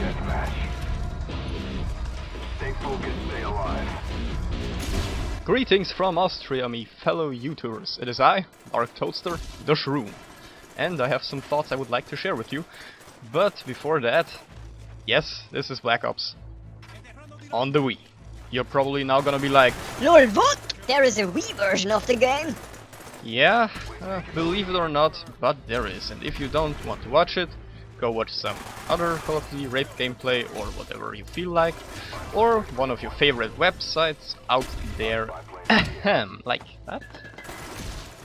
deathmatch. Stay focused, stay alive. Greetings from Austria, me fellow YouTubers. It is I, DarkToadster, the Shroom. And I have some thoughts I would like to share with you. But before that, yes, this is Black Ops. On the Wii. You're probably now gonna be like, LOL, what? There is a Wii version of the game? yeah, believe it or not, but there is. And if you don't want to watch it, go watch some other Call of Duty rape gameplay or whatever you feel like. Or one of your favorite websites out there. Ahem, like that.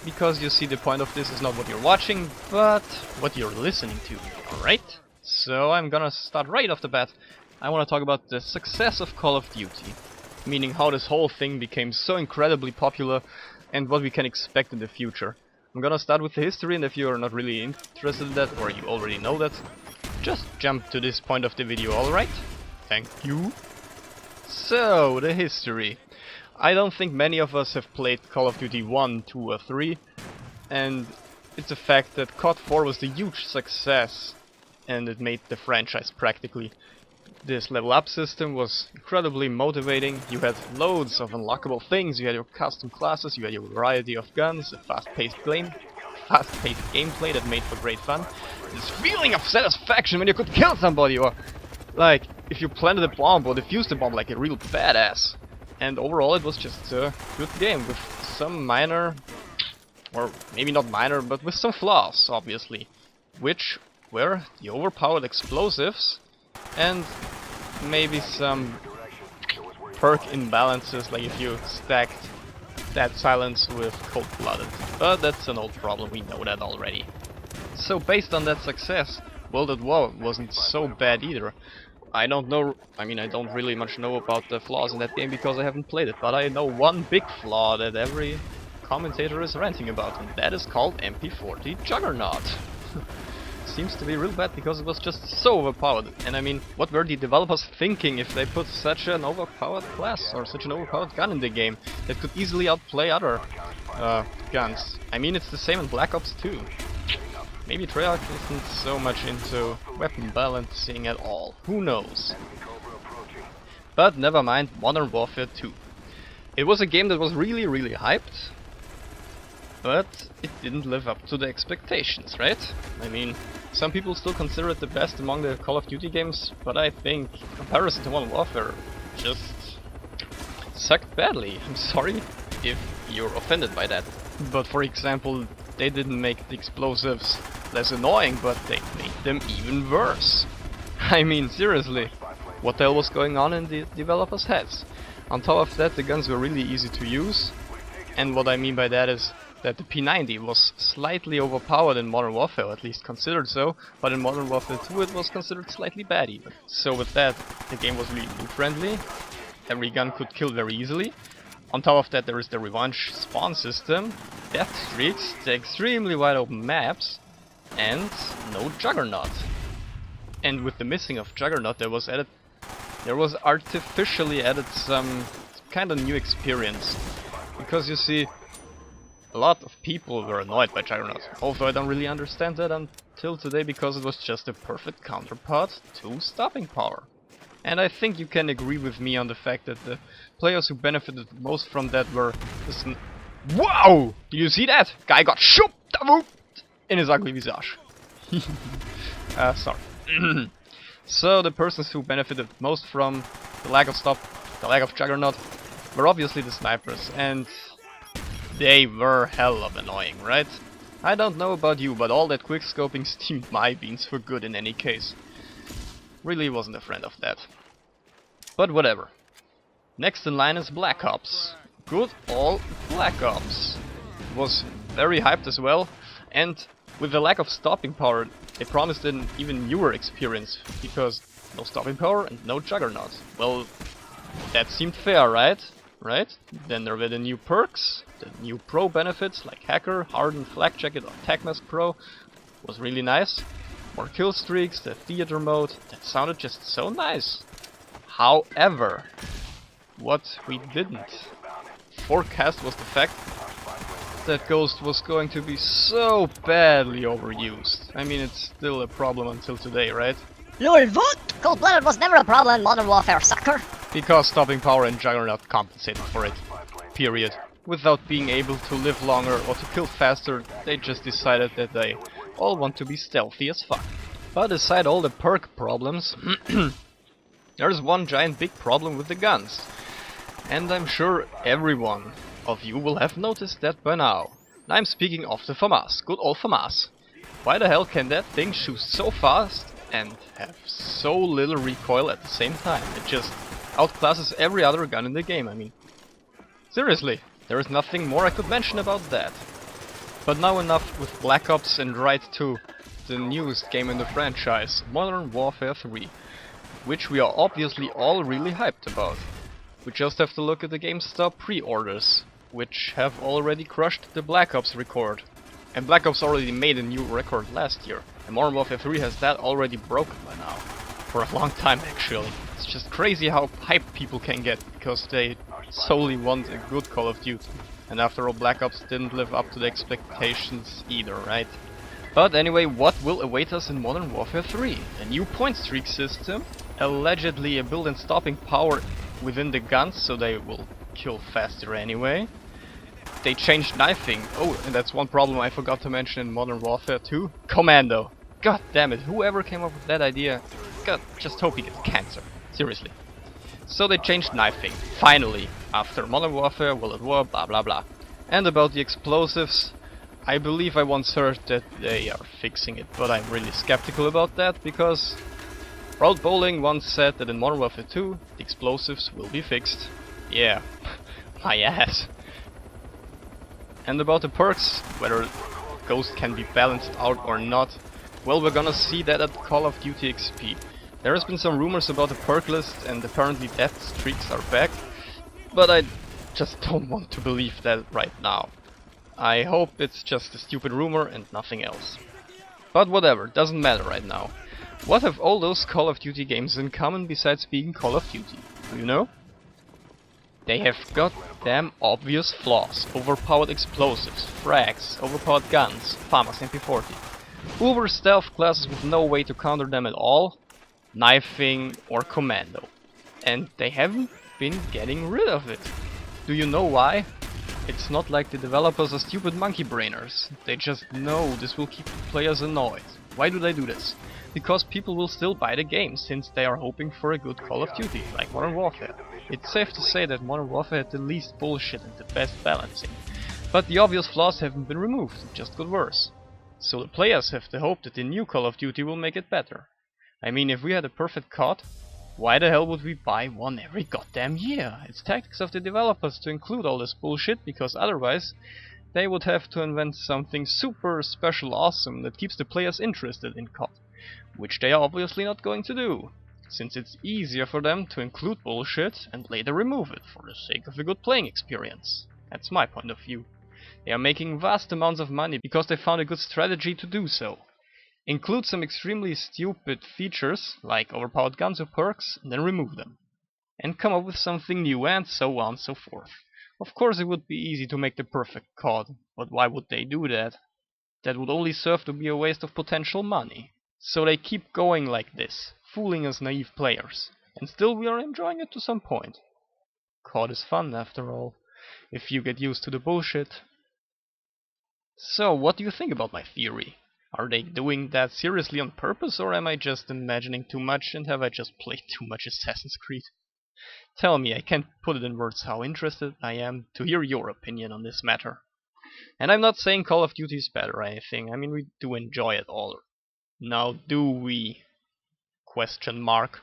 Because you see, the point of this is not what you're watching, but what you're listening to, alright? So I'm gonna start right off the bat. I wanna talk about the success of Call of Duty. Meaning how this whole thing became so incredibly popular and what we can expect in the future. I'm gonna start with the history, and if you're not really interested in that, or you already know that, just jump to this point of the video, alright? Thank you. So, the history. I don't think many of us have played Call of Duty 1, 2 or 3, and it's a fact that COD 4 was a huge success, and it made the franchise practically. This level up system was incredibly motivating. You had loads of unlockable things, you had your custom classes, you had your variety of guns, a fast-paced gameplay that made for great fun. This feeling of satisfaction when you could kill somebody, or like if you planted a bomb or defused a bomb like a real badass. And overall it was just a good game with some minor, or maybe not minor, but with some flaws, obviously. Which were the overpowered explosives and maybe some perk imbalances, like if you stacked Dead Silence with Cold-Blooded. But that's an old problem, we know that already. So based on that success, World at War wasn't so bad either. I don't know, I mean I don't really much know about the flaws in that game because I haven't played it, but I know one big flaw that every commentator is ranting about, and that is called MP40 Juggernaut. Seems to be real bad because it was just so overpowered. And I mean, what were the developers thinking if they put such an overpowered class or such an overpowered gun in the game that could easily outplay other guns? I mean, it's the same in Black Ops 2. Maybe Treyarch isn't so much into weapon balancing at all. Who knows? But never mind, Modern Warfare 2. It was a game that was really hyped, but it didn't live up to the expectations, right? I mean, some people still consider it the best among the Call of Duty games, but I think, in comparison to Modern Warfare, just sucked badly. I'm sorry if you're offended by that. But for example, they didn't make the explosives less annoying, but they made them even worse. I mean, seriously, what the hell was going on in the developers' heads? On top of that, the guns were really easy to use, and what I mean by that is that the P90 was slightly overpowered in Modern Warfare, or at least considered so, but in Modern Warfare 2 it was considered slightly bad even. So with that, the game was really loot-friendly, every gun could kill very easily. On top of that, there is the revenge spawn system, death streaks, the extremely wide open maps, and no Juggernaut. And with the missing of Juggernaut, there was artificially added some kind of new experience. Because you see, a lot of people were annoyed by Juggernaut, although I don't really understand that until today, because it was just a perfect counterpart to stopping power. And I think you can agree with me on the fact that the players who benefited most from that were the Wow! Do you see that? Guy got shooped in his ugly visage. Sorry. So the persons who benefited most from the lack of Juggernaut were obviously the snipers, and they were hell of annoying, right? I don't know about you, but all that quickscoping steamed my beans for good in any case. Really wasn't a friend of that. But whatever. Next in line is Black Ops. Good old Black Ops. It was very hyped as well, and with the lack of stopping power, they promised an even newer experience, because no stopping power and no Juggernaut. Well, that seemed fair, right? Then there were the new perks, the new pro benefits like Hacker, Hardened, Flak Jacket or Tech Mask Pro. Was really nice. More kill streaks, the theater mode, that sounded just so nice. However, what we didn't forecast was the fact that Ghost was going to be so badly overused. I mean, it's still a problem until today, right? LOL, what? Cold-blooded was never a problem in Modern Warfare, sucker. Because stopping power and Juggernaut compensated for it. Period. Without being able to live longer or to kill faster, they just decided that they all want to be stealthy as fuck. But aside all the perk problems, there's one giant big problem with the guns. And I'm sure every one of you will have noticed that by now. I'm speaking of the FAMAS, good old FAMAS. Why the hell can that thing shoot so fast and have so little recoil at the same time? It just outclasses every other gun in the game, I mean. Seriously, there is nothing more I could mention about that. But now enough with Black Ops and right to the newest game in the franchise, Modern Warfare 3, which we are obviously all really hyped about. We just have to look at the GameStop pre-orders, which have already crushed the Black Ops record. And Black Ops already made a new record last year, and Modern Warfare 3 has that already broken by now. For a long time actually. It's just crazy how hyped people can get, because they solely want a good Call of Duty. And after all, Black Ops didn't live up to the expectations either, right? But anyway, what will await us in Modern Warfare 3? A new point streak system, allegedly a built-in stopping power within the guns, so they will kill faster anyway. They changed knifing. Oh, and that's one problem I forgot to mention in Modern Warfare 2. Commando. God damn it, whoever came up with that idea, God, just hope he gets cancer. Seriously. So they changed knifing, finally, after Modern Warfare, World at War, blah blah blah. And about the explosives, I believe I once heard that they are fixing it, but I'm really skeptical about that, because Road Bowling once said that in Modern Warfare 2, the explosives will be fixed. Yeah, my ass. And about the perks, whether Ghost can be balanced out or not, well, we're gonna see that at Call of Duty XP. There has been some rumors about the perk list, and apparently death streaks are back, but I just don't want to believe that right now. I hope it's just a stupid rumor and nothing else. But whatever, doesn't matter right now. What have all those Call of Duty games in common besides being Call of Duty? Do you know? They have goddamn obvious flaws. Overpowered explosives, frags, overpowered guns, FAMAS MP40. Uber stealth classes with no way to counter them at all, knifing or commando. And they haven't been getting rid of it. Do you know why? It's not like the developers are stupid monkey brainers. They just know this will keep players annoyed. Why do they do this? Because people will still buy the game, since they are hoping for a good Call of Duty, like Modern Warfare. It's safe to say that Modern Warfare had the least bullshit and the best balancing. But the obvious flaws haven't been removed, it just got worse. So the players have the hope that the new Call of Duty will make it better. I mean, if we had a perfect COD, why the hell would we buy one every goddamn year? It's tactics of the developers to include all this bullshit, because otherwise they would have to invent something super special awesome that keeps the players interested in COD. Which they are obviously not going to do, since it's easier for them to include bullshit and later remove it for the sake of a good playing experience. That's my point of view. They are making vast amounts of money because they found a good strategy to do so. Include some extremely stupid features, like overpowered guns or perks, and then remove them. And come up with something new, and so on and so forth. Of course it would be easy to make the perfect COD, but why would they do that? That would only serve to be a waste of potential money. So they keep going like this, fooling us naive players. And still we are enjoying it to some point. COD is fun after all, if you get used to the bullshit. So, what do you think about my theory? Are they doing that seriously on purpose, or am I just imagining too much, and have I just played too much Assassin's Creed? Tell me, I can't put it in words how interested I am to hear your opinion on this matter. And I'm not saying Call of Duty is bad or anything, I mean we do enjoy it all. Now do we? Question mark.